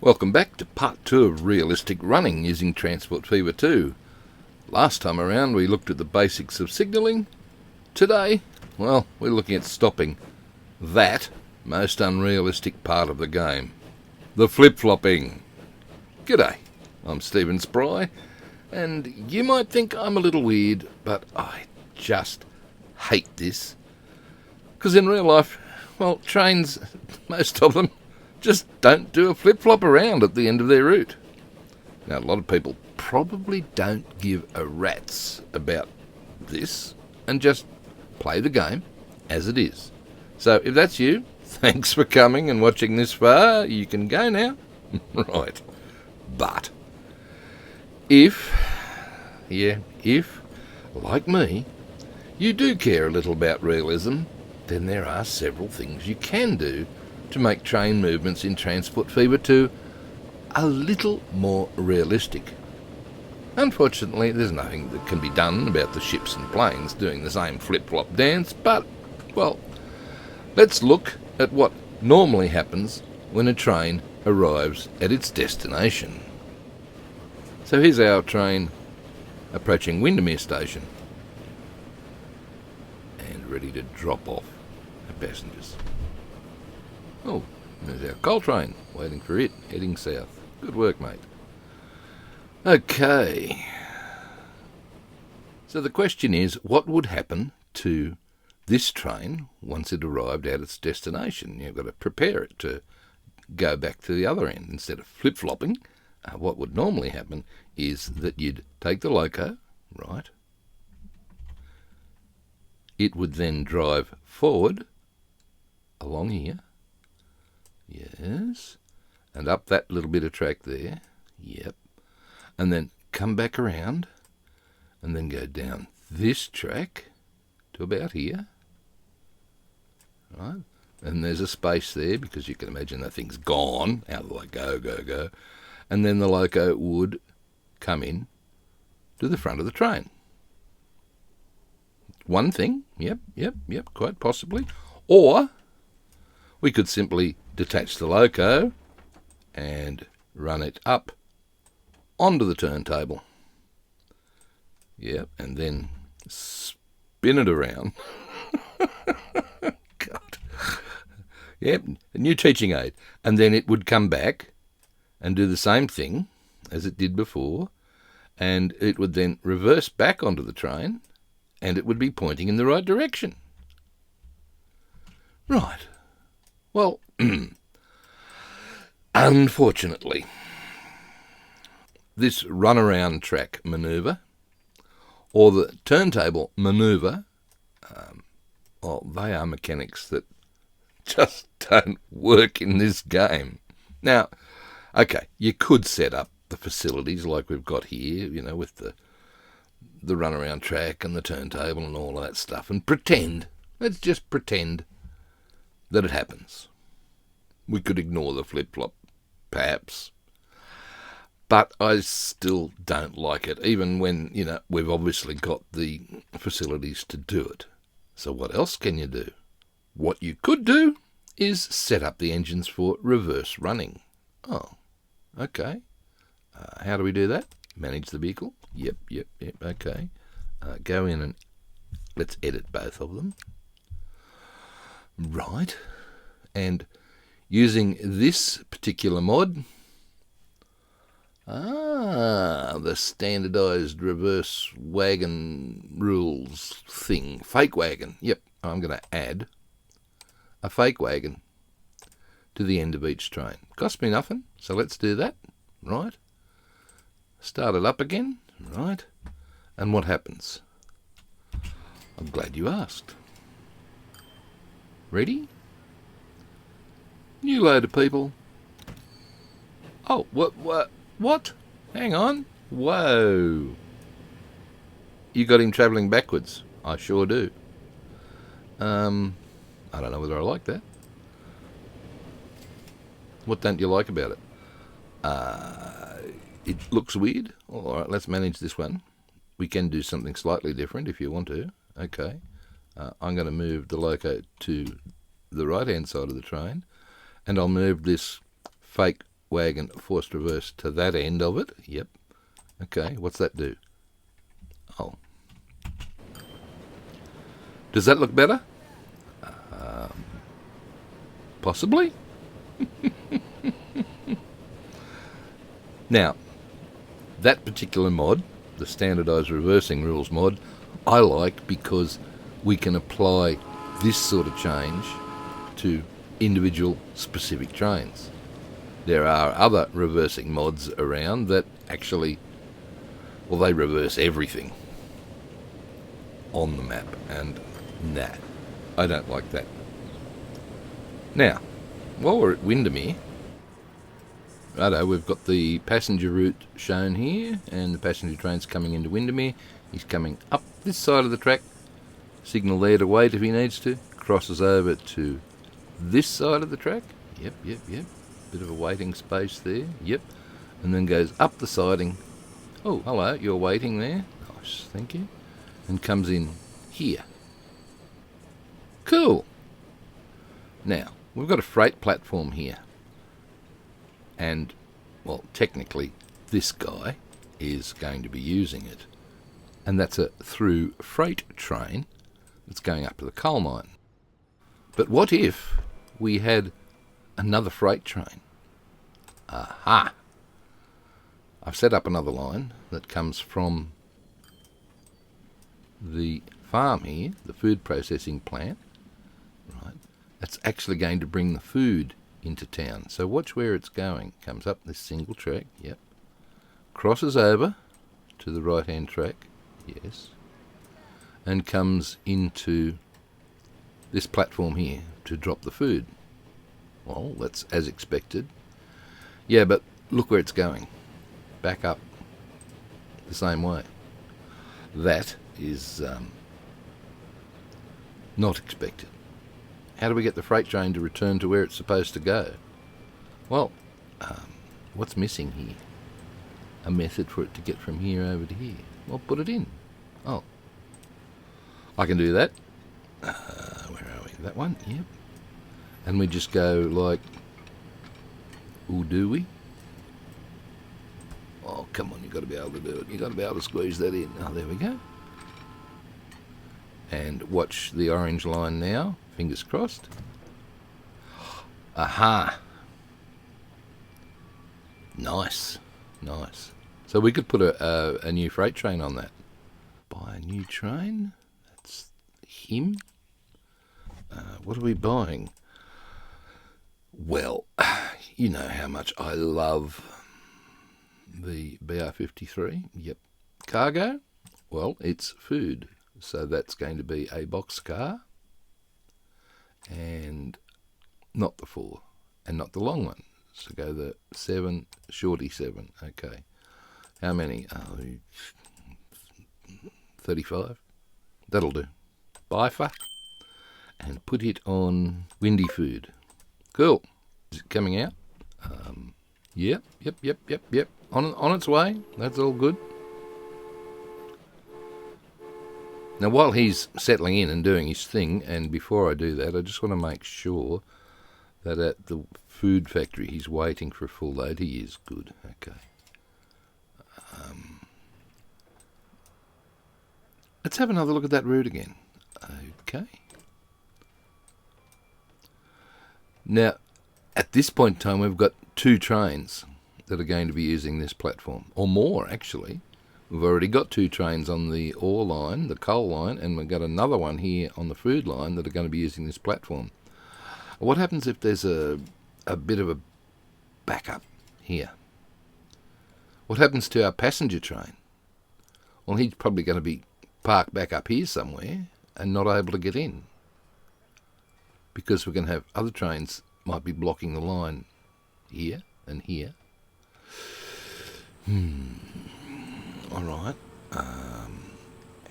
Welcome back to part 2 of realistic running using Transport Fever 2. Last time around we looked at the basics of signalling. Today, well, we're looking at stopping that most unrealistic part of the game. The flip-flopping. G'day, I'm Stephen Spry, and you might think I'm a little weird, but I just hate this. Because in real life, well, trains, most of them, just don't do a flip-flop around at the end of their route. Now, a lot of people probably don't give a rat's about this and just play the game as it is. So if that's you, thanks for coming and watching this far. You can go now. Right. But if, like me, you do care a little about realism, then there are several things you can do to make train movements in Transport Fever 2 a little more realistic. Unfortunately, there's nothing that can be done about the ships and planes doing the same flip-flop dance, but, well, let's look at what normally happens when a train arrives at its destination. So here's our train approaching Windermere Station and ready to drop off our passengers. Oh, there's our coal train, waiting for it, heading south. Good work, mate. Okay. So the question is, what would happen to this train once it arrived at its destination? You've got to prepare it to go back to the other end. Instead of flip-flopping, what would normally happen is that you'd take the loco, right? It would then drive forward along here. Yes. And up that little bit of track there. Yep. And then come back around and then go down this track to about here. Right. And there's a space there because you can imagine that thing's gone. Out of the way, go. And then the loco would come in to the front of the train. One thing. Yep, quite possibly. Or we could simply detach the loco and run it up onto the turntable. Yep, and then spin it around. God. Yep, a new teaching aid. And then it would come back and do the same thing as it did before, and it would then reverse back onto the train, and it would be pointing in the right direction. Right. Well, unfortunately, this runaround track manoeuvre, or the turntable manoeuvre, well, they are mechanics that just don't work in this game. Now, okay, you could set up the facilities like we've got here, you know, with the runaround track and the turntable and all that stuff, and pretend, let's just pretend that it happens. We could ignore the flip-flop, perhaps. But I still don't like it, even when, you know, we've obviously got the facilities to do it. So what else can you do? What you could do is set up the engines for reverse running. Oh, okay. How do we do that? Manage the vehicle. Yep, okay. Go in and let's edit both of them. Right. And using this particular mod, the standardized reverse wagon rules thing, fake wagon. Yep, I'm going to add a fake wagon to the end of each train. Cost me nothing, so let's do that. Right. Start it up again. Right. And what happens? I'm glad you asked. Ready? New load of people. Oh, what? Hang on. Whoa. You got him travelling backwards. I sure do. I don't know whether I like that. What don't you like about it? It looks weird. All right, let's manage this one. We can do something slightly different if you want to. Okay. I'm going to move the loco to the right-hand side of the train, and I'll move this fake wagon forced reverse to that end of it. Yep. Okay, what's that do? Oh. Does that look better? Possibly. Now, that particular mod, the standardized reversing rules mod, I like because we can apply this sort of change to individual specific trains. There are other reversing mods around that actually, well, they reverse everything on the map, and nah, I don't like that. Now, while we're at Windermere, righto, we've got the passenger route shown here, and the passenger train's coming into Windermere. He's coming up this side of the track, signal there to wait if he needs to, crosses over to this side of the track, yep, bit of a waiting space there, yep, and then goes up the siding. Oh, hello, you're waiting there, nice, thank you, and comes in here. Cool. Now, we've got a freight platform here, and, well, technically, this guy is going to be using it, and that's a through freight train that's going up to the coal mine. But what if we had another freight train? Aha! I've set up another line that comes from the farm here, the food processing plant, right? That's actually going to bring the food into town. So watch where it's going. Comes up this single track, yep. Crosses over to the right-hand track, yes. And comes into this platform here to drop the food. Well, that's as expected. Yeah, but look where it's going. Back up the same way. That is not expected. How do we get the freight train to return to where it's supposed to go? Well, what's missing here? A method for it to get from here over to here. Well, put it in. Oh. I can do that. Where are we? That one? Yep. And we just go like, ooh, do we? Oh, come on, you've got to be able to do it. You've got to be able to squeeze that in. Oh, there we go. And watch the orange line now. Fingers crossed. Aha. Nice. Nice. So we could put a new freight train on that. Buy a new train. That's him. What are we buying? Well, you know how much I love the BR53. Yep. Cargo? Well, it's food. So that's going to be a box car. And not the 4. And not the long one. So go the 7, shorty 7. Okay. How many? 35. That'll do. Bifer. And put it on windy food. Cool. Is it coming out? Yep. On its way. That's all good. Now, while he's settling in and doing his thing, and before I do that, I just want to make sure that at the food factory he's waiting for a full load. He is good. Okay. Let's have another look at that route again. Okay. Now, at this point in time, we've got 2 trains that are going to be using this platform, or more, actually. We've already got 2 trains on the ore line, the coal line, and we've got another one here on the food line that are going to be using this platform. What happens if there's a bit of a backup here? What happens to our passenger train? Well, he's probably going to be parked back up here somewhere and not able to get in, because we're going to have other trains might be blocking the line here and here. All right.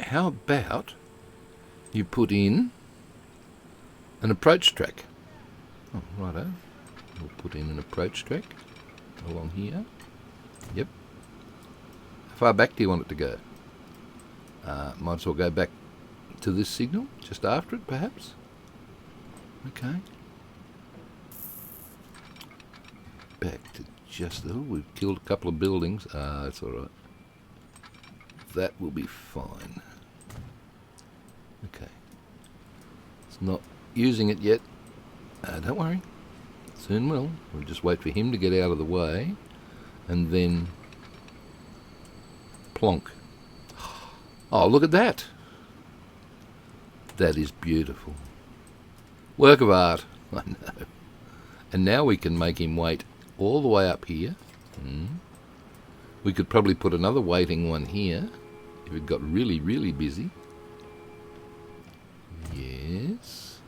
How about you put in an approach track? Oh, righto. We'll put in an approach track along here. Yep. How far back do you want it to go? Might as well go back to this signal, just after it, perhaps. Okay. Back to just... Oh, we've killed a couple of buildings. That's all right. That will be fine. Okay. It's not using it yet. Don't worry. Soon will. We'll just wait for him to get out of the way. And then... plonk. Oh, look at that. That is beautiful. Work of art. I know. And now we can make him wait all the way up here. We could probably put another waiting one here if it got really, really busy. Yes.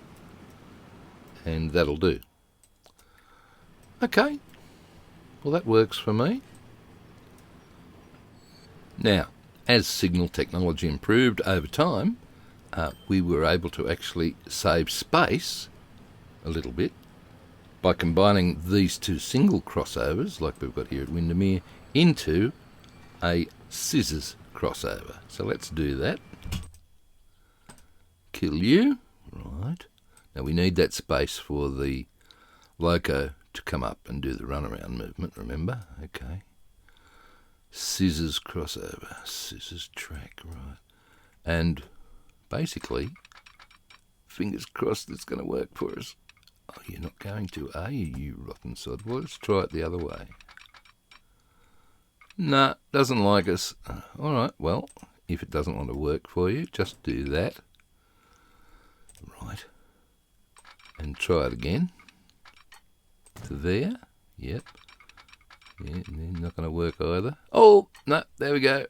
And that'll do. Okay. Well, that works for me. Now, as signal technology improved over time, we were able to actually save space a little bit by combining these two single crossovers, like we've got here at Windermere, into a scissors crossover. So let's do that. Kill you. Right. Now we need that space for the loco to come up and do the runaround movement, remember? Okay. Scissors crossover. Scissors track, right. And basically, fingers crossed it's going to work for us. Oh, you're not going to, are you, you rotten sod? Well, let's try it the other way. Nah, doesn't like us. All right, well, if it doesn't want to work for you, just do that. Right. And try it again. To there. Yep. Yeah, not going to work either. Oh, no, there we go.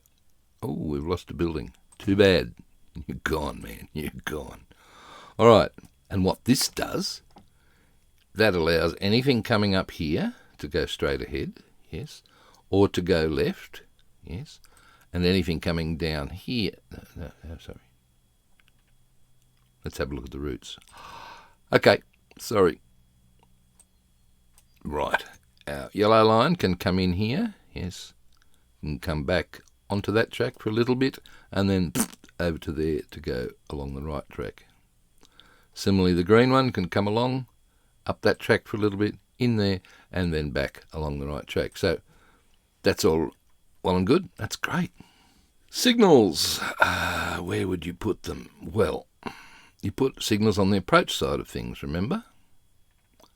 Oh, we've lost a building. Too bad. You're gone, man. You're gone. All right. And what this does, that allows anything coming up here to go straight ahead, yes, or to go left, yes, and anything coming down here. No, sorry. Let's have a look at the routes. Okay, sorry. Right. Our yellow line can come in here, yes, and come back onto that track for a little bit, and then over to there to go along the right track. Similarly, the green one can come along, up that track for a little bit, in there, and then back along the right track. So that's all well and good. That's great. Signals. Where would you put them? Well, you put signals on the approach side of things, remember?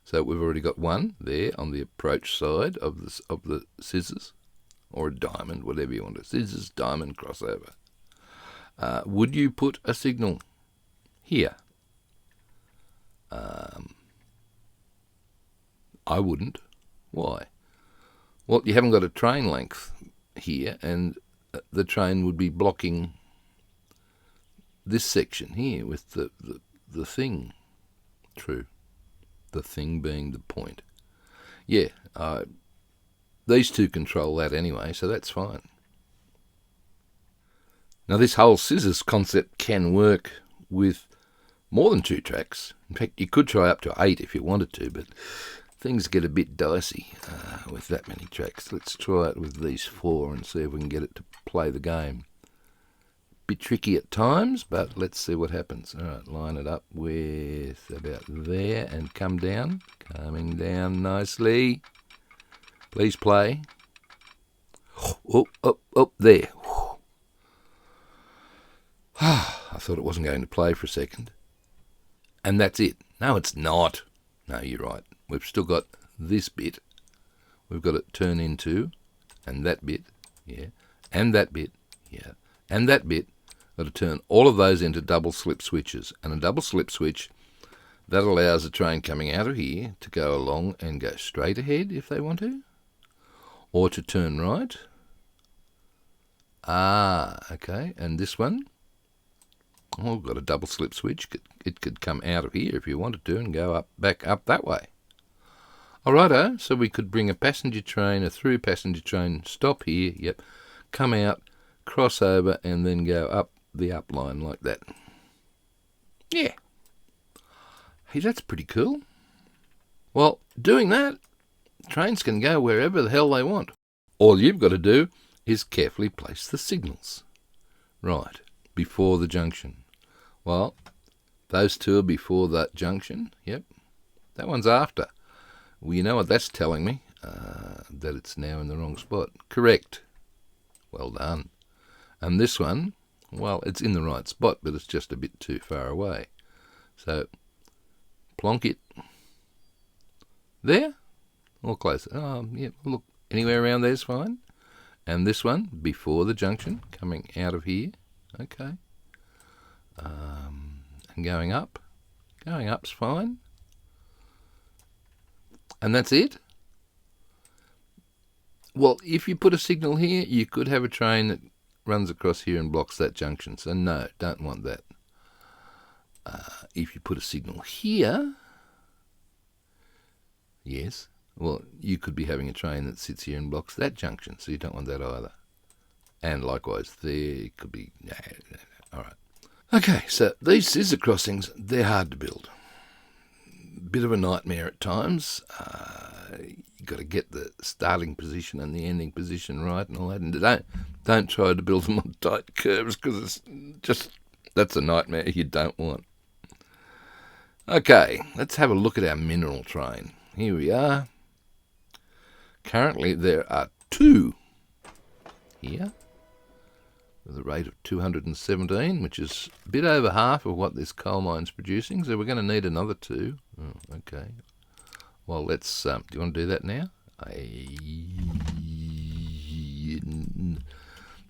So we've already got one there on the approach side of the scissors, or a diamond, whatever you want to. Scissors, diamond, crossover. Would you put a signal here? I wouldn't. Why? Well, you haven't got a train length here, and the train would be blocking this section here with the thing. True. The thing being the point. Yeah, these two control that anyway, so that's fine. Now, this whole scissors concept can work with more than 2 tracks. In fact, you could try up to 8 if you wanted to, but things get a bit dicey with that many tracks. Let's try it with these 4 and see if we can get it to play the game. Bit tricky at times, but let's see what happens. All right, line it up with about there and come down. Coming down nicely. Please play. Oh, up there. I thought it wasn't going to play for a second. And that's it. No, it's not. No, you're right. We've still got this bit. We've got to turn into, and that bit, yeah, and that bit, yeah, and that bit. Got to turn all of those into double slip switches. And a double slip switch, that allows the train coming out of here to go along and go straight ahead if they want to, or to turn right. Okay. And this one, oh, got a double slip switch. It could come out of here if you wanted to and go back up that way. All righto, so we could bring a passenger train, a through passenger train, stop here, yep, come out, cross over, and then go up the up line like that. Yeah. Hey, that's pretty cool. Well, doing that, trains can go wherever the hell they want. All you've got to do is carefully place the signals. Right, before the junction. Well, those two are before that junction, yep. That one's after. Well, you know what that's telling me? that it's now in the wrong spot. Correct. Well done. And this one, well, it's in the right spot, but it's just a bit too far away. So, plonk it there, or closer. Oh, yeah, look, anywhere around there's fine. And this one, before the junction, coming out of here. Okay. And going up. Going up's fine. And that's it. Well, if you put a signal here, you could have a train that runs across here and blocks that junction. So no, don't want that. If you put a signal here, yes, well, you could be having a train that sits here and blocks that junction, so you don't want that either. And likewise, there could be... No. All right. Okay, so these scissor crossings, they're hard to build. Bit of a nightmare at times. You've got to get the starting position and the ending position right and all that. And don't try to build them on tight curves, because it's just... That's a nightmare you don't want. Okay, let's have a look at our mineral train. Here we are. Currently there are 2 here with a rate of 217, which is a bit over half of what this coal mine's producing, so we're going to need another 2. Oh, okay. Well, let's... do you want to do that now?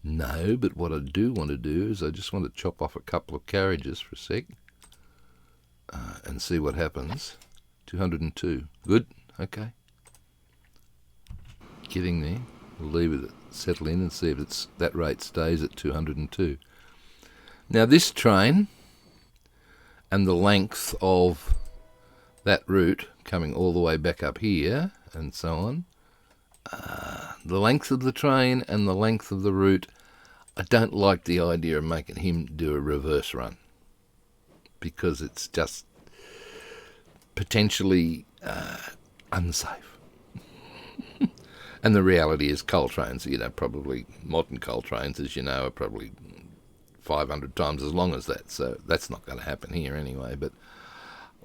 No, but what I do want to do is I just want to chop off a couple of carriages for a sec and see what happens. 202. Good. Okay. Getting there. We'll leave it settle in and see if that rate stays at 202. Now this train and the length of that route coming all the way back up here and so on, the length of the train and the length of the route, I don't like the idea of making him do a reverse run, because it's just potentially unsafe. And the reality is coal trains, probably modern coal trains, as you know, are probably 500 times as long as that, so that's not going to happen here anyway. But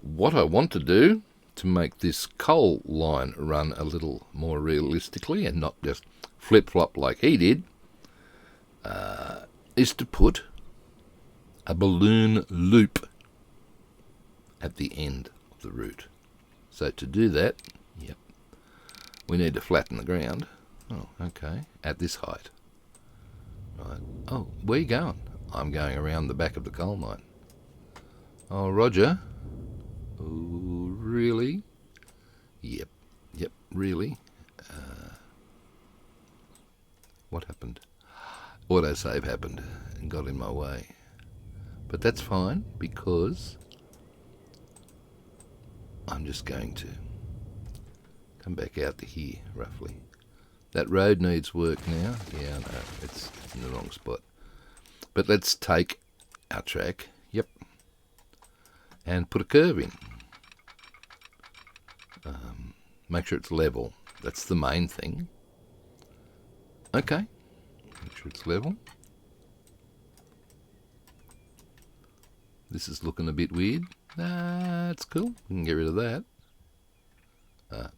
what I want to do to make this coal line run a little more realistically and not just flip-flop like he did, is to put a balloon loop at the end of the route. So to do that, yep, we need to flatten the ground. Oh, okay, at this height. Right. Oh, where are you going? I'm going around the back of the coal mine. Oh, Roger. Oh, really? Yep, really. What happened? Autosave happened and got in my way. But that's fine, because I'm just going to come back out to here, roughly. That road needs work now. Yeah, no, it's in the wrong spot. But let's take our track, yep, and put a curve in. Make sure it's level. That's the main thing. Okay, make sure it's level. This is looking a bit weird. That's cool. We can get rid of that.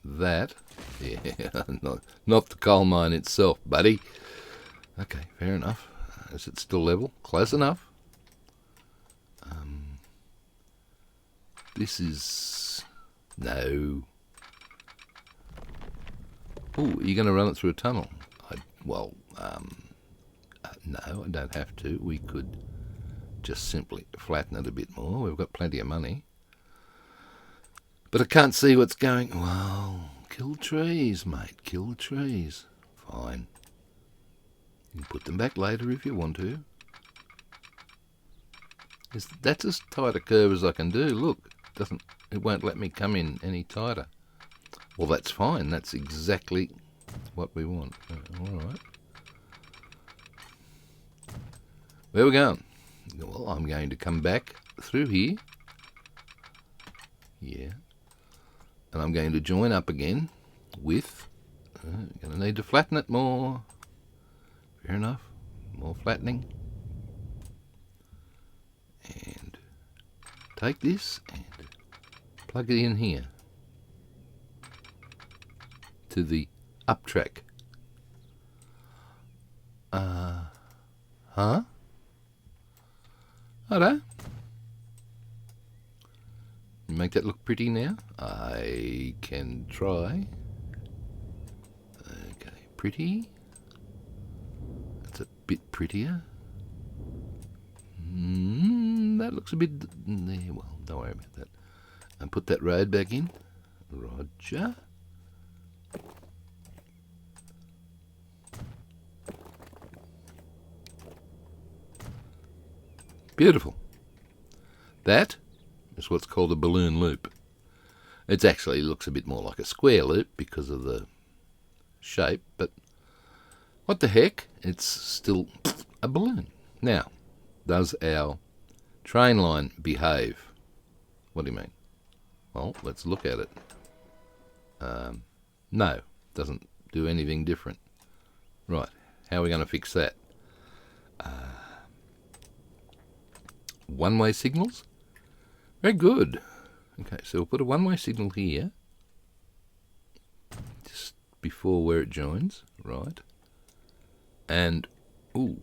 That, yeah, not the coal mine itself, buddy. Okay, fair enough. Is it still level? Close enough. This is... No. Oh, are you going to run it through a tunnel? No, I don't have to. We could just simply flatten it a bit more. We've got plenty of money. But I can't see what's going... Well, kill trees, mate. Kill trees. Fine. You can put them back later if you want to. That's as tight a curve as I can do. Look, it won't let me come in any tighter. Well, that's fine. That's exactly what we want. All right. Where are we going? Well, I'm going to come back through here. Yeah. And I'm going to join up again with... going to need to flatten it more. Fair enough. More flattening. And take this and plug it in here. to the up track. Huh? Hello? Make that look pretty now? I can try. Okay, pretty. That's a bit prettier. That looks a bit there. Well, don't worry about that. And put that road back in. Roger. Beautiful. That is what's called a balloon loop. It actually looks a bit more like a square loop because of the shape, but what the heck? It's still a balloon. Now, does our train line behave? What do you mean? Well, let's look at it. No, doesn't do anything different. Right, how are we going to fix that? One-way signals? Very good. Okay, so we'll put a one-way signal here, just before where it joins, right? And, ooh,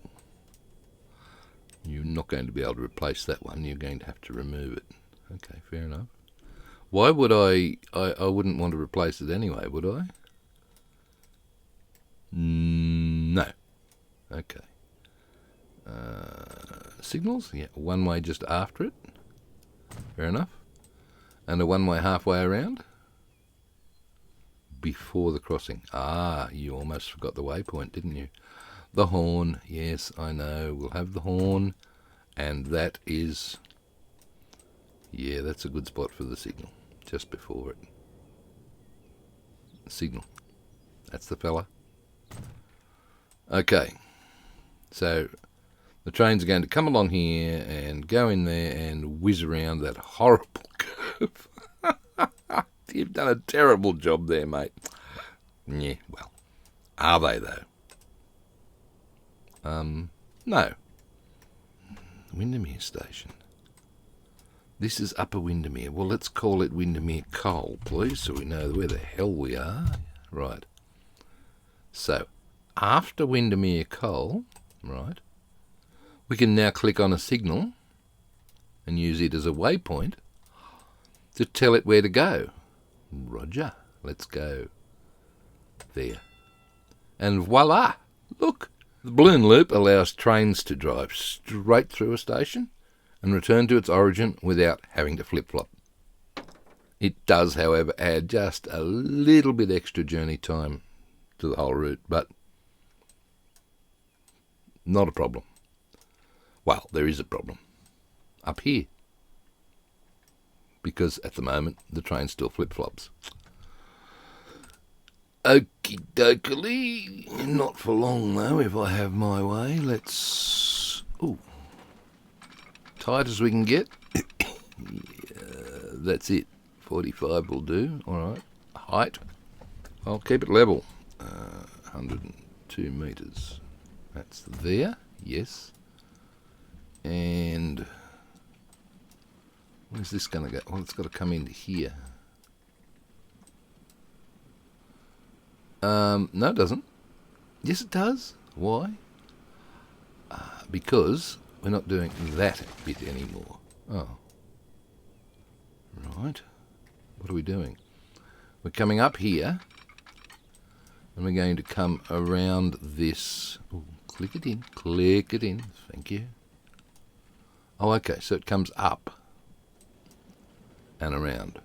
you're not going to be able to replace that one. You're going to have to remove it. Okay, fair enough. Why would I wouldn't want to replace it anyway, would I? No. Okay. Signals? Yeah, one way just after it. Fair enough. And a one way halfway around? Before the crossing. Ah, you almost forgot the waypoint, didn't you? The horn. Yes, I know. We'll have the horn. And that is... yeah, that's a good spot for the signal. Just before it. Signal. That's the fella. Okay. So... the trains are going to come along here and go in there and whiz around that horrible curve. You've done a terrible job there, mate. Yeah, well, are they though? No. Windermere Station. This is Upper Windermere. Well, let's call it Windermere Coal, please, so we know where the hell we are. Right. So, after Windermere Coal, right, we can now click on a signal and use it as a waypoint to tell it where to go. Roger. Let's go. There. And voila! Look! The balloon loop allows trains to drive straight through a station and return to its origin without having to flip-flop. It does, however, add just a little bit extra journey time to the whole route, but not a problem. Well, there is a problem. Up here. Because at the moment, the train still flip-flops. Okie dokie. Not for long, though, if I have my way. Let's... ooh. Tight as we can get. That's it. 45 will do. All right. Height. I'll keep it level. 102 metres. That's there. Yes. And where's this going to go? Well, it's got to come into here. No, it doesn't. Yes, it does. Why? Because we're not doing that bit anymore. Oh. Right. What are we doing? We're coming up here, and we're going to come around this. Ooh, click it in. Click it in. Thank you. Oh, okay, so it comes up and around.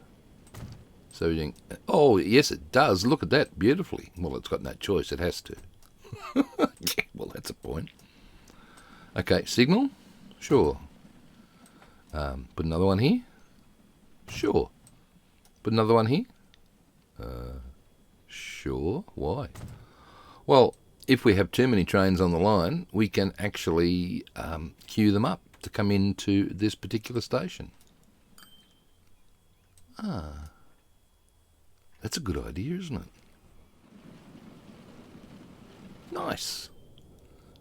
So you're doing, oh, yes, it does. Look at that, beautifully. Well, it's got no choice. It has to. Well, that's a point. Okay, signal? Sure. Put another one here? Sure. Put another one here? Sure. Why? Well, if we have too many trains on the line, we can actually queue them up to come into this particular station. Ah, that's a good idea, isn't it? Nice.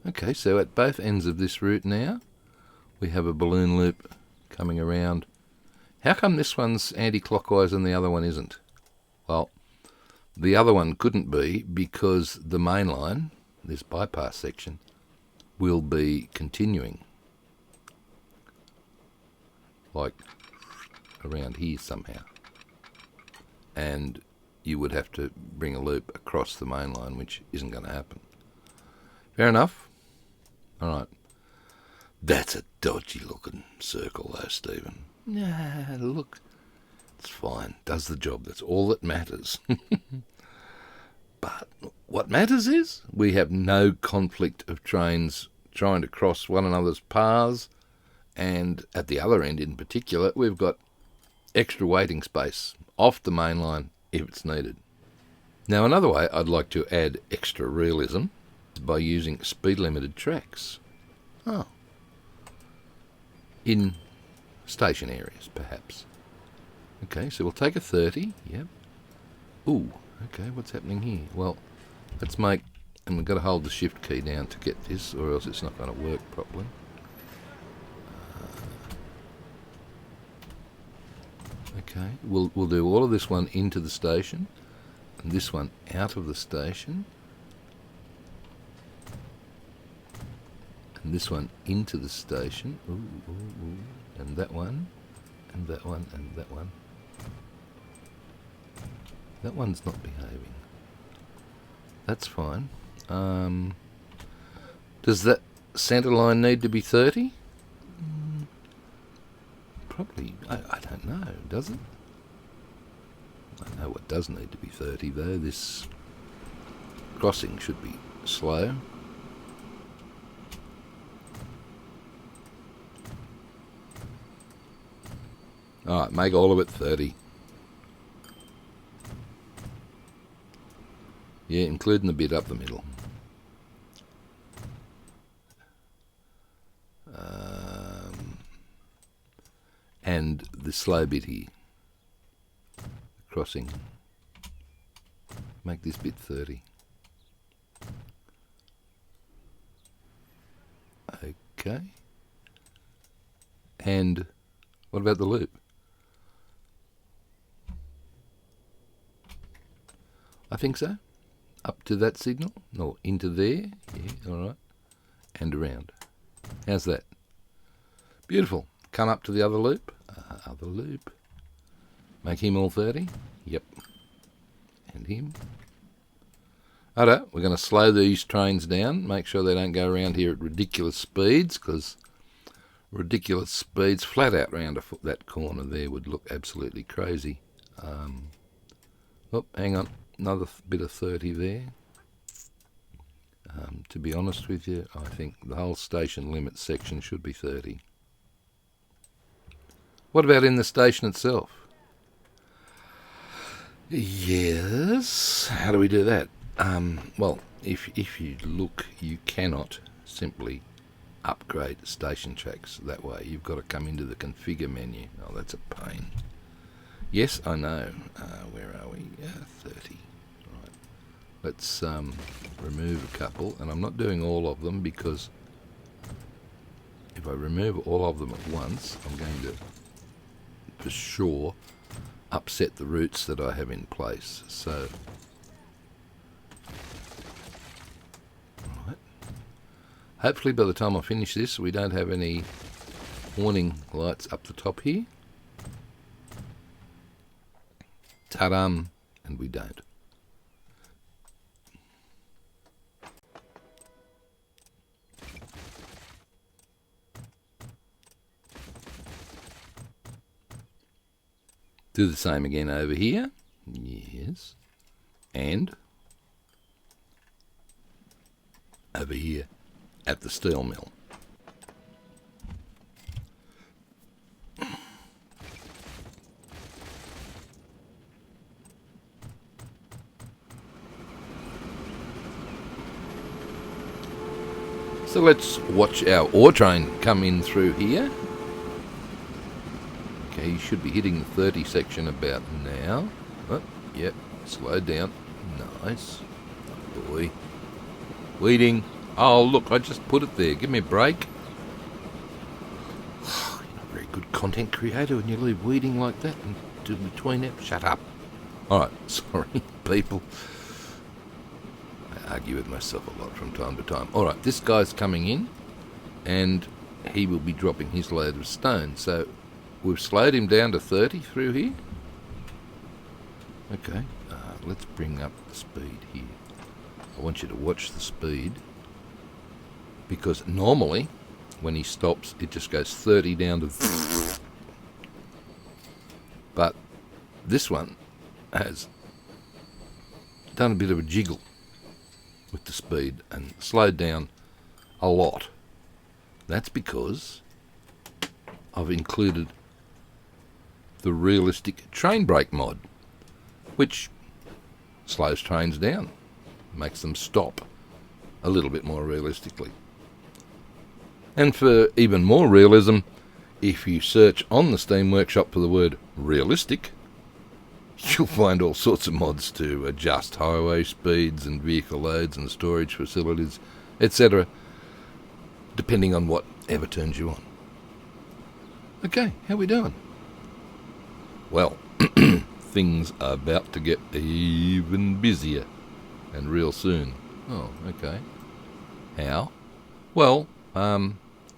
Okay, so at both ends of this route now, we have a balloon loop coming around. How come this one's anti-clockwise and the other one isn't? Well, The other one couldn't be because the main line, this bypass section, will be continuing. Like around here somehow. And you would have to bring a loop across the main line, which isn't going to happen. Fair enough. All right. That's a dodgy looking circle though, Stephen. Nah, look. It's fine. Does the job. That's all that matters. But what matters is we have no conflict of trains trying to cross one another's paths, and at the other end in particular, we've got extra waiting space off the main line if it's needed. Now, another way I'd like to add extra realism is by using speed-limited tracks. Oh. In station areas, perhaps. Okay, so we'll take a 30, yep. Ooh, okay, what's happening here? Well, let's make, and we've got to hold the shift key down to get this, or else it's not going to work properly. Okay, we'll do all of this one into the station, and this one out of the station, and this one into the station, ooh, ooh, ooh. And that one, and that one, and that one. That one's not behaving. That's fine. Does that centre line need to be 30? Probably. I don't know. Does it? I know what does need to be 30 though. This crossing should be slow. Alright, make all of it 30. Yeah, including the bit up the middle. And the slow bit here. Crossing. Make this bit 30. Okay. And what about the loop? I think so. Up to that signal, or into there, yeah, alright, and around. How's that? Beautiful. Come up to the other loop, make him all 30, yep, and him. Righto, we're going to slow these trains down, make sure they don't go around here at ridiculous speeds, because ridiculous speeds flat out round that corner there would look absolutely crazy. Oh, hang on. Another bit of 30 there. To be honest with you, I think the whole station limit section should be 30. What about in the station itself? Yes. How do we do that? Well, if you look, you cannot simply upgrade station tracks that way. You've got to come into the configure menu. Oh, that's a pain. Yes, I know. Where are we? 30. Right. Let's remove a couple, and I'm not doing all of them because if I remove all of them at once, I'm going to, for sure, upset the routes that I have in place. So, right. Hopefully by the time I finish this, we don't have any warning lights up the top here. Ta-dum, and we don't. Do the same again over here. Yes. And over here at the steel mill. So let's watch our ore train come in through here. Okay, you should be hitting the 30 section about now. Oh, yep, slow down. Nice. Oh boy. Weeding. Oh, look, I just put it there. Give me a break. You're not a very good content creator when you leave weeding like that and do between it. Shut up. Alright, sorry. people. I argue with myself a lot from time to time. Alright, this guy's coming in, and he will be dropping his load of stone. So we've slowed him down to 30 through here. Okay, let's bring up the speed here. I want you to watch the speed, because normally when he stops it just goes 30 down to but this one has done a bit of a jiggle with the speed and slowed down a lot. That's because I've included the realistic train brake mod, which slows trains down, makes them stop a little bit more realistically. And for even more realism, if you search on the Steam Workshop for the word realistic, you'll find all sorts of mods to adjust highway speeds and vehicle loads and storage facilities, etc., depending on whatever turns you on. Okay, how we doing? Well, things are about to get even busier, and real soon. Oh, okay. How? Well,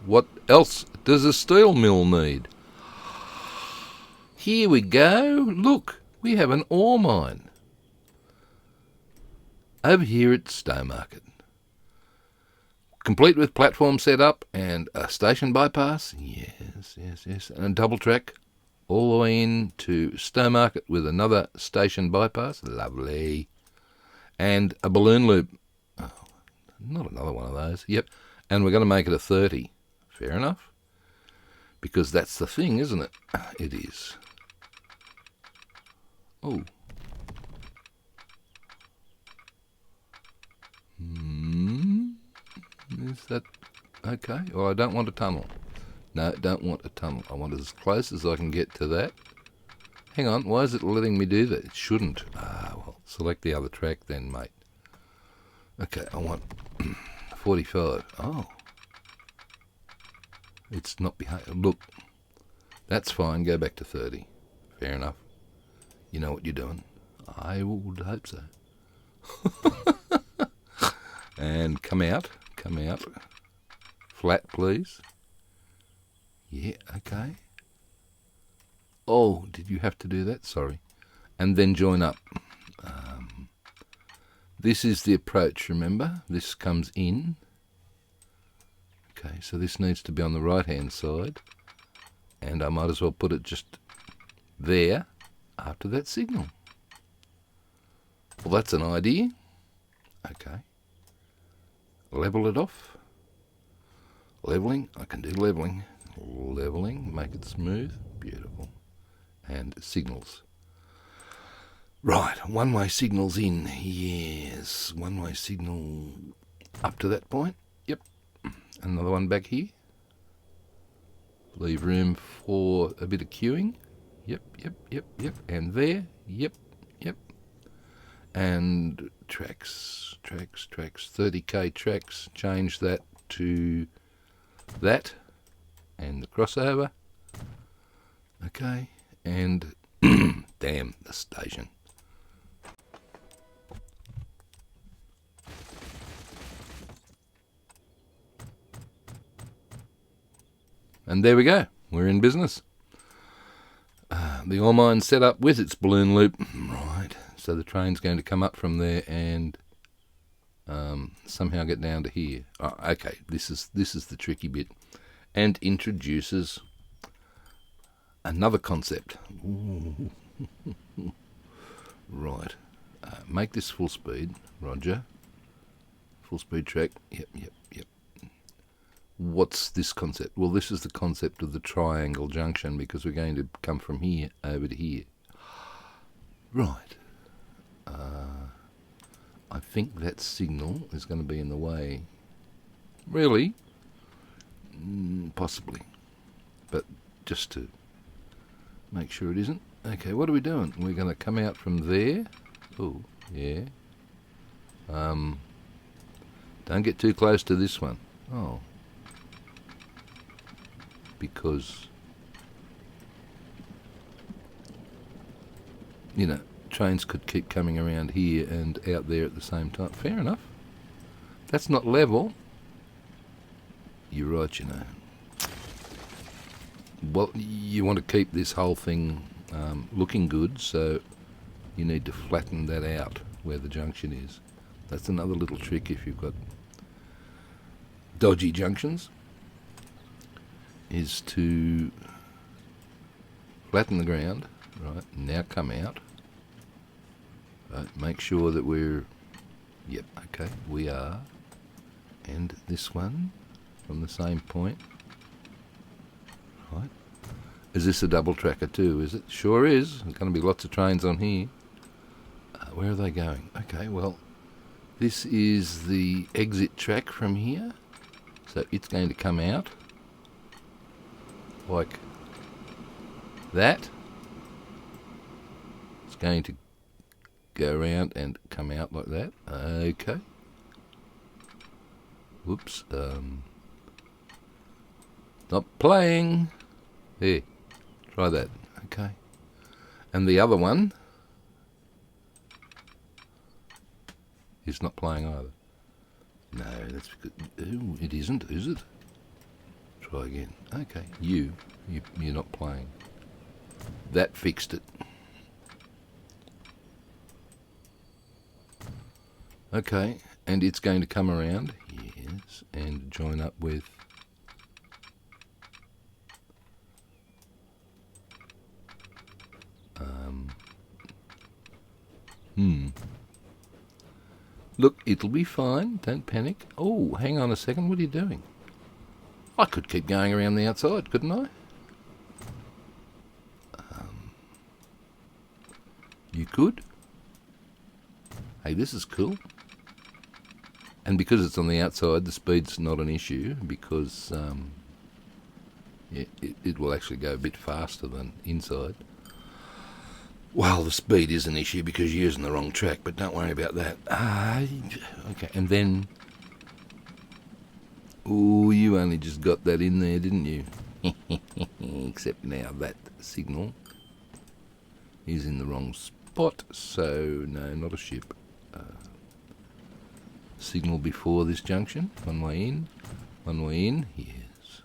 what else does a steel mill need? Here we go. Look, we have an ore mine over here at Stowmarket, complete with platform setup and a station bypass. Yes, and a double track all the way in to Stowmarket with another station bypass. Lovely. And a balloon loop. Oh, not another one of those. Yep. And we're going to make it a 30. Fair enough. Because that's the thing, isn't it? It is. Oh. Is that okay? Well, I don't want a tunnel. No, don't want a tunnel. I want it as close as I can get to that. Hang on, why is it letting me do that? It shouldn't. Well, select the other track then, mate. Okay, I want 45. Oh. It's not behind. Look, that's fine. Go back to 30. Fair enough. You know what you're doing. I would hope so. And come out. Flat, please. Yeah, okay. Oh, did you have to do that? Sorry. And then join up. This is the approach, remember? This comes in. Okay, so this needs to be on the right-hand side. And I might as well put it just there after that signal. Well, that's an idea. Okay. Level it off. Leveling. I can do leveling. Leveling. Make it smooth. Beautiful. And signals. Right. One-way signals in. Yes. One-way signal up to that point. Yep. Another one back here. Leave room for a bit of queuing. Yep. And there. Yep. And tracks. 30k tracks. Change that to that. And the crossover. Okay. And damn, the station. And there we go. We're in business. The ore mine set up with its balloon loop. Right. So the train's going to come up from there and somehow get down to here. Oh, okay. This is the tricky bit. And introduces another concept. Ooh. Right. Make this full speed. Roger. Full speed track. Yep. What's this concept? Well, this is the concept of the triangle junction, because we're going to come from here over to here. Right. I think that signal is going to be in the way. Really? Possibly. But just to make sure it isn't. Okay, what are we doing? We're going to come out from there. Oh, yeah. Don't get too close to this one. Oh. Because, trains could keep coming around here and out there at the same time. Fair enough. That's not level. You're right, you know. Well, you want to keep this whole thing looking good, so you need to flatten that out where the junction is. That's another little trick if you've got dodgy junctions, is to flatten the ground. Right, now come out. Right, make sure that we're, yep, okay, we are. And this one from the same point. Right. Is this a double tracker too, is it? Sure is. There's going to be lots of trains on here. Where are they going? Okay, well, this is the exit track from here. So it's going to come out like that. It's going to go around and come out like that. Okay. Whoops. Not playing. There. Try that. Okay. And the other one is not playing either. No, that's because... Ooh, it isn't, is it? Try again. Okay. You're not playing. That fixed it. Okay, and it's going to come around, yes, and join up with Look, it'll be fine, don't panic. Oh, hang on a second, what are you doing? I could keep going around the outside, couldn't I? You could. Hey, this is cool. And because it's on the outside, the speed's not an issue, because it will actually go a bit faster than inside. Well, the speed is an issue because you're using the wrong track, but don't worry about that. Okay, and then... Oh, you only just got that in there, didn't you? Except now that signal is in the wrong spot, so no, not a ship. Signal before this junction, one way in, yes.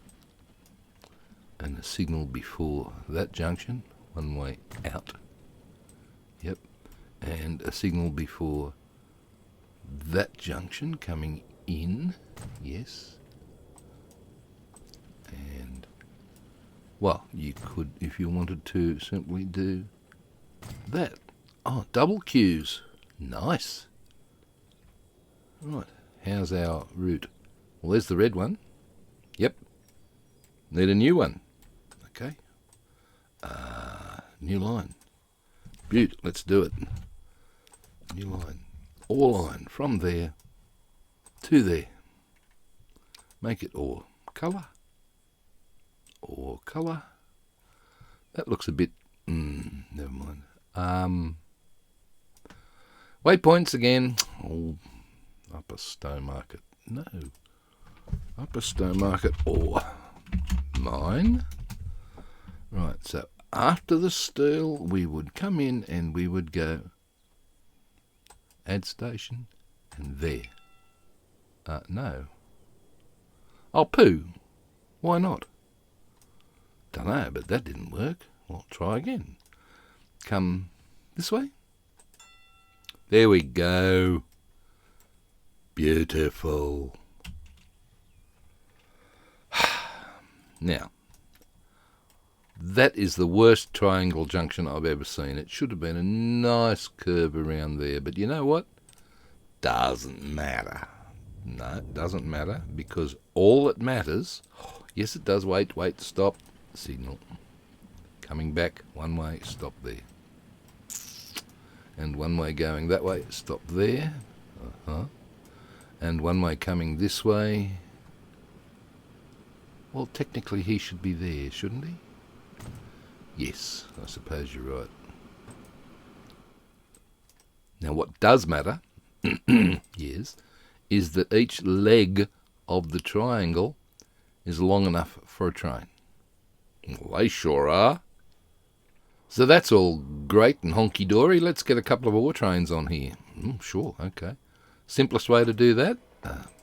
And a signal before that junction, one way out. Yep. And a signal before that junction coming in, yes. And, well, you could, if you wanted to, simply do that. Oh, double queues. Nice. Right, how's our route? Well, there's the red one. Yep. Need a new one. Okay. New line. Beaut, let's do it. New line. Or line from there to there. Make it or colour. Or colour. That looks a bit... never mind. Waypoints again. Oh, Upper Stowmarket. No. Upper Stowmarket or mine. Right, so after the steel, we would come in and we would go add station and there. No. Oh, poo. Why not? Dunno, but that didn't work. Well, try again. Come this way. There we go. Beautiful. Now, that is the worst triangle junction I've ever seen. It should have been a nice curve around there, but you know what? Doesn't matter. No, it doesn't matter, because all that matters... Yes, it does. Wait, stop. Signal. Coming back one way, stop there. And one way going that way, stop there. And one way coming this way. Well, technically he should be there, shouldn't he? Yes, I suppose you're right. Now what does matter, yes, is that each leg of the triangle is long enough for a train. Well, they sure are. So that's all great and honky-dory. Let's get a couple of ore trains on here. Sure, okay. Simplest way to do that?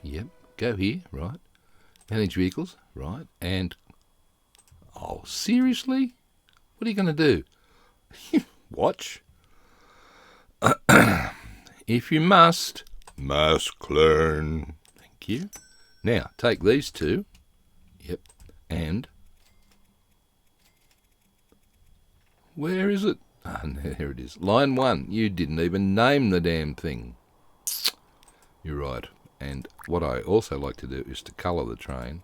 Yep, go here, right. Manage vehicles, right. And, oh, seriously? What are you going to do? Watch. If you must learn. Thank you. Now, take these two. Yep, and... where is it? Ah, there it is. Line 1. You didn't even name the damn thing. You're right. And what I also like to do is to colour the train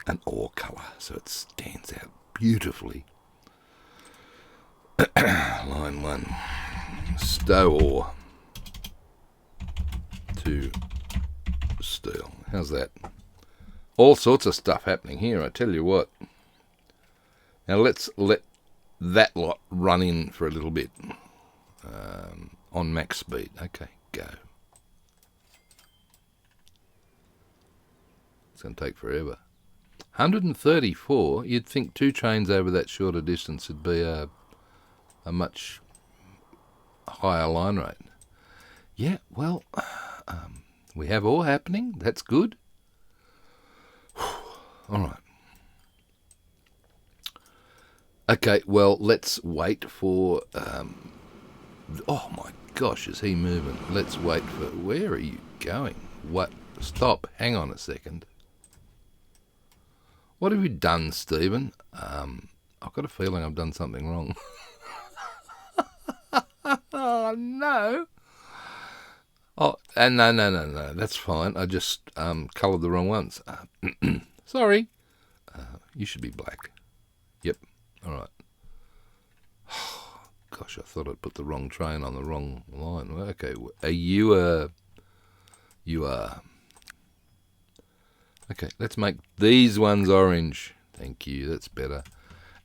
an ore colour so it stands out beautifully. Line 1. Stow ore to steel. How's that? All sorts of stuff happening here, I tell you what. Now let's let that lot run in for a little bit on max speed. Okay, go. It's going to take forever. 134, you'd think 2 trains over that shorter distance would be a much higher line rate. Yeah, well, we have all happening. That's good. All right. Okay, well, let's wait for... oh, my gosh, is he moving? Let's wait for... where are you going? What? Stop. Hang on a second. What have you done, Stephen? I've got a feeling I've done something wrong. Oh, no. Oh, no. That's fine. I just coloured the wrong ones. Sorry. You should be black. Yep. All right. Gosh, I thought I'd put the wrong train on the wrong line. Okay, you are... Okay, let's make these ones orange. Thank you, that's better.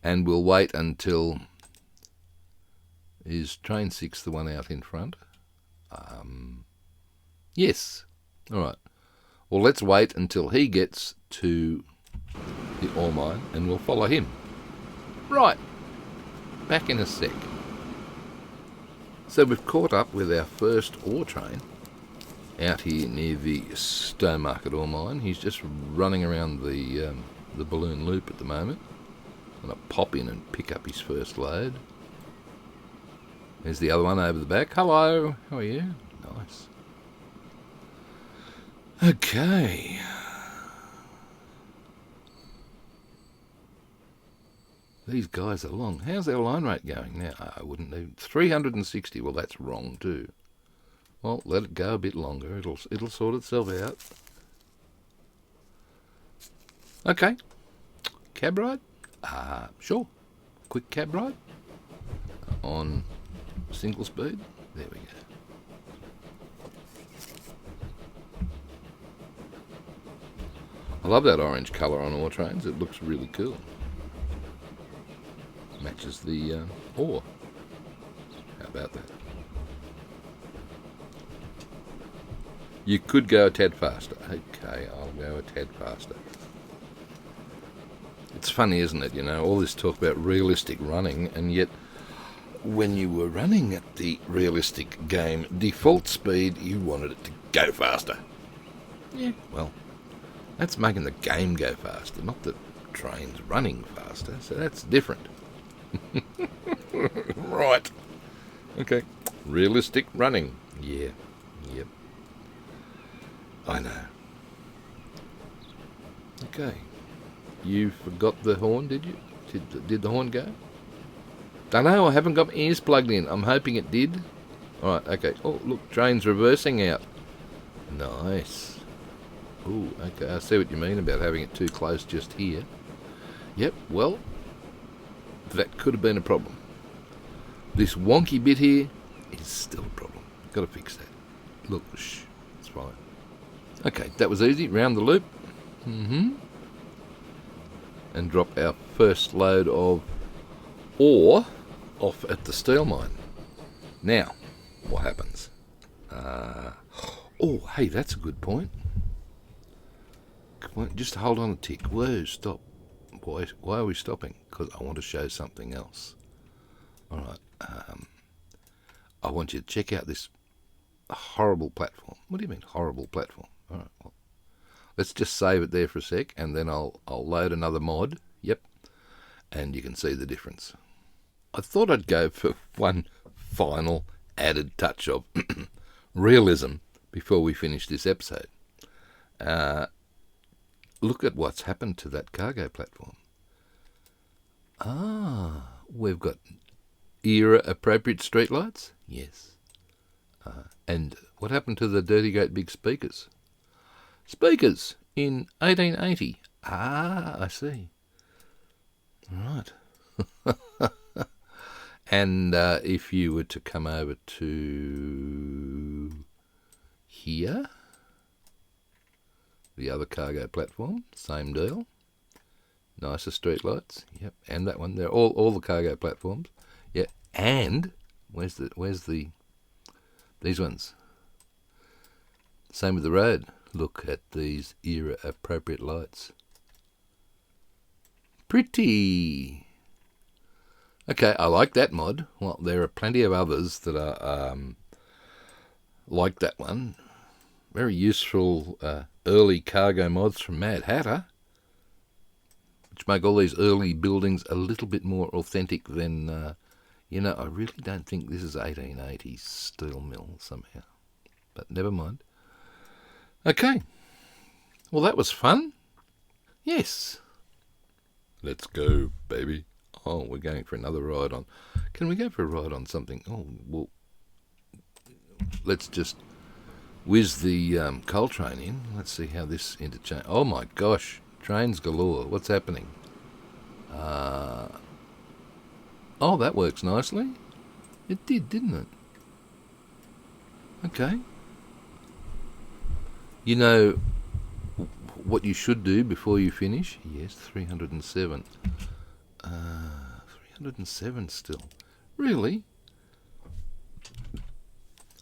And we'll wait until... is train 6 the one out in front? Yes. All right. Well, let's wait until he gets to the ore mine and we'll follow him. Right, back in a sec. So we've caught up with our first ore train out here near the Stone Market ore mine. He's just running around the balloon loop at the moment. I'm going to pop in and pick up his first load. There's the other one over the back. Hello, how are you? Nice. Okay. These guys are long. How's their line rate going now? I wouldn't even... 360. Well, that's wrong too. Well, let it go a bit longer. It'll sort itself out. Okay. Cab ride? Sure. Quick cab ride. On single speed. There we go. I love that orange colour on ore trains. It looks really cool. Matches the ore. How about that? You could go a tad faster. Okay, I'll go a tad faster. It's funny, isn't it? You know, all this talk about realistic running, and yet when you were running at the realistic game default speed, you wanted it to go faster. Yeah, well, that's making the game go faster, not the trains running faster, so that's different. Right. Okay. Realistic running. Yeah. Yep. I know. Okay. You forgot the horn, did you? Did the horn go? Don't know, I haven't got my ears plugged in. I'm hoping it did. Alright, okay. Oh, look, train's reversing out. Nice. Ooh, okay, I see what you mean about having it too close just here. Yep, well, that could have been a problem. This wonky bit here is still a problem. Got to fix that. Look, shh, it's fine. Okay, that was easy. Round the loop. And drop our first load of ore off at the steel mine. Now, what happens? Oh, hey, that's a good point. Come on, just hold on a tick. Whoa, stop. Why are we stopping? Because I want to show something else. All right. I want you to check out this horrible platform. What do you mean, horrible platform? All right. Well, let's just save it there for a sec, and then I'll load another mod. Yep. And you can see the difference. I thought I'd go for one final added touch of realism before we finish this episode. Look at what's happened to that cargo platform. We've got era-appropriate streetlights? Yes. And what happened to the dirty great big speakers? Speakers in 1880. I see. Right. And if you were to come over to here, the other cargo platform, same deal. Nicer streetlights. Yep, and that one. They're all the cargo platforms. Yeah, and where's the these ones? Same with the road. Look at these era appropriate lights. Pretty. Okay, I like that mod. Well, there are plenty of others that are like that one. Very useful early cargo mods from Mad Hatter, which make all these early buildings a little bit more authentic than, I really don't think this is 1880s steel mill somehow. But never mind. Okay. Well, that was fun. Yes. Let's go, baby. Oh, we're going for another ride on... Can we go for a ride on something? Oh, well, let's just whiz the coal train in. Let's see how this interchange... Oh, my gosh. Trains galore. What's happening? Oh, that works nicely. It did, didn't it? Okay. You know what you should do before you finish? Yes, 307. 307 still. Really?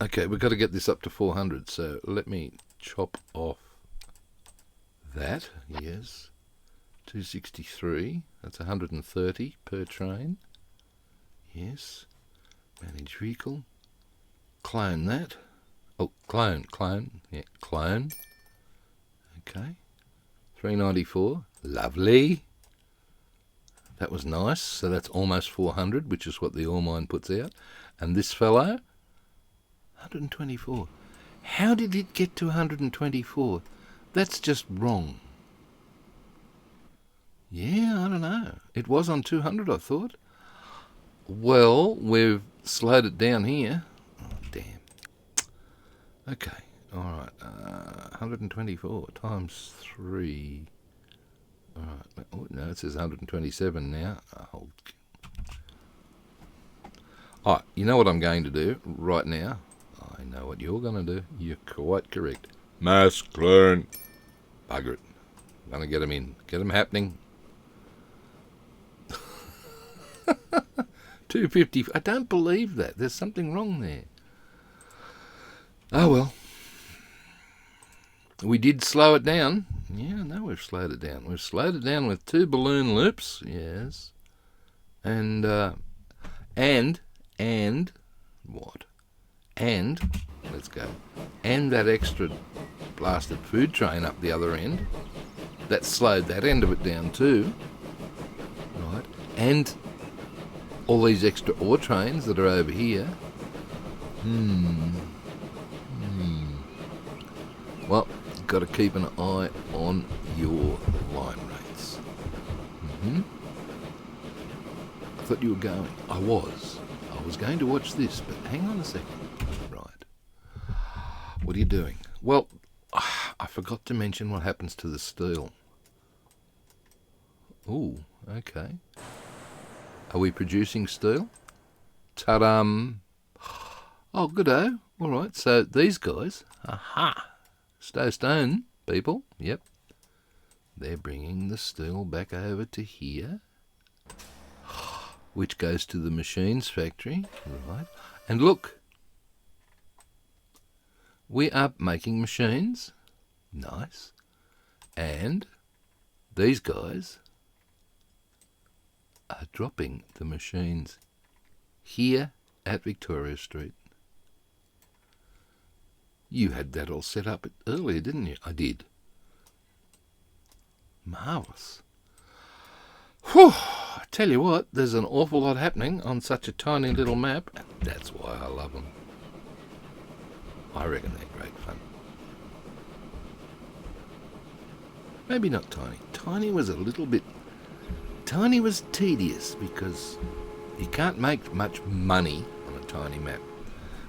Okay, we've got to get this up to 400, so let me chop off that. Yes. 263. That's 130 per train. Yes. Manage vehicle. Clone that. Oh, clone. Yeah, clone. Okay. 394. Lovely. That was nice. So that's almost 400, which is what the ore mine puts out. And this fellow, 124. How did it get to 124? That's just wrong. Yeah, I don't know. It was on 200, I thought. Well, we've slowed it down here. Oh, damn. Okay. All right. 124 times 3. All right. Oh, no, it says 127 now. Oh. All right. You know what I'm going to do right now? I know what you're going to do. You're quite correct. Mass clone. Bugger it. I'm going to get them in. Get them happening. 250. I don't believe that. There's something wrong there. Oh, well. We did slow it down. Yeah, no, we've slowed it down. We've slowed it down with 2 balloon loops. Yes. And what? And, let's go. And that extra blasted food train up the other end. That slowed that end of it down too. Right. And all these extra ore trains that are over here. Well, you've got to keep an eye on your line rates. I thought you were going. I was going to watch this, but hang on a second. Right. What are you doing? Well, I forgot to mention what happens to the steel. Ooh, okay. Are we producing steel? Ta-dum. Oh, good-o. All right, so these guys, stone people, yep. They're bringing the steel back over to here, which goes to the machines factory, right. And look, we are making machines. Nice. And these guys are dropping the machines here at Victoria Street. You had that all set up earlier, didn't you? I did. Marvellous. Whew! I tell you what, there's an awful lot happening on such a tiny little map. That's why I love them. I reckon they're great fun. Maybe not tiny. Tiny was tedious because you can't make much money on a tiny map.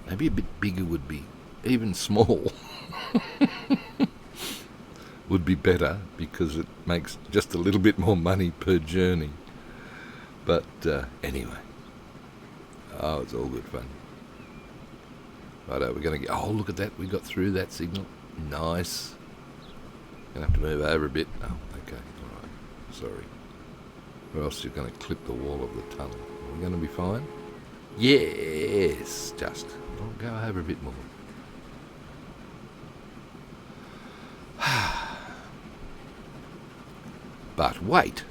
Maybe a bit bigger would be, even small, would be better because it makes just a little bit more money per journey. But anyway, it's all good fun. Righto, we're going to get... Oh, look at that. We got through that signal. Nice. Going to have to move over a bit. Oh, okay. All right. Sorry. Or else you're going to clip the wall of the tunnel. Are we going to be fine? Yes. Just. I'll go over a bit more. But wait.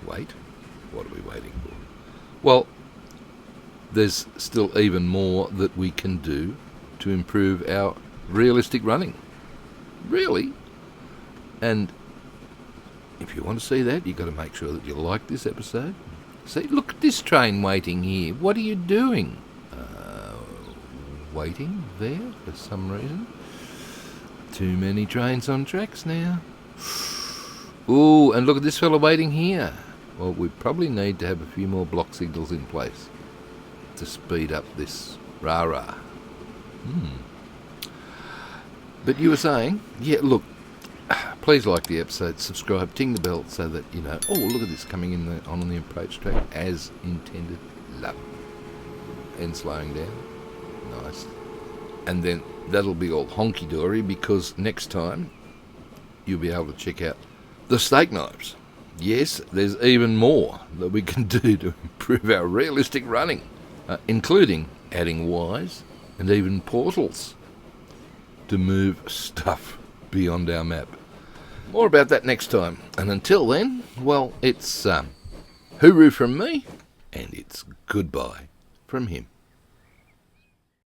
Wait. What are we waiting for? Well, there's still even more that we can do to improve our realistic running. Really? And if you want to see that, you've got to make sure that you like this episode. See, look at this train waiting here. What are you doing? Waiting there for some reason. Too many trains on tracks now. Ooh, and look at this fella waiting here. Well, we probably need to have a few more block signals in place to speed up this rah-rah. But you were saying, yeah, look, please like the episode, subscribe, ting the bell so that you know, oh, look at this coming in on the approach track as intended. Love it. And slowing down. Nice. And then that'll be all honky-dory because next time you'll be able to check out the steak knives. Yes, there's even more that we can do to improve our realistic running, including adding Ys and even portals to move stuff beyond our map. More about that next time. And until then, well, it's hooroo from me, and it's goodbye from him.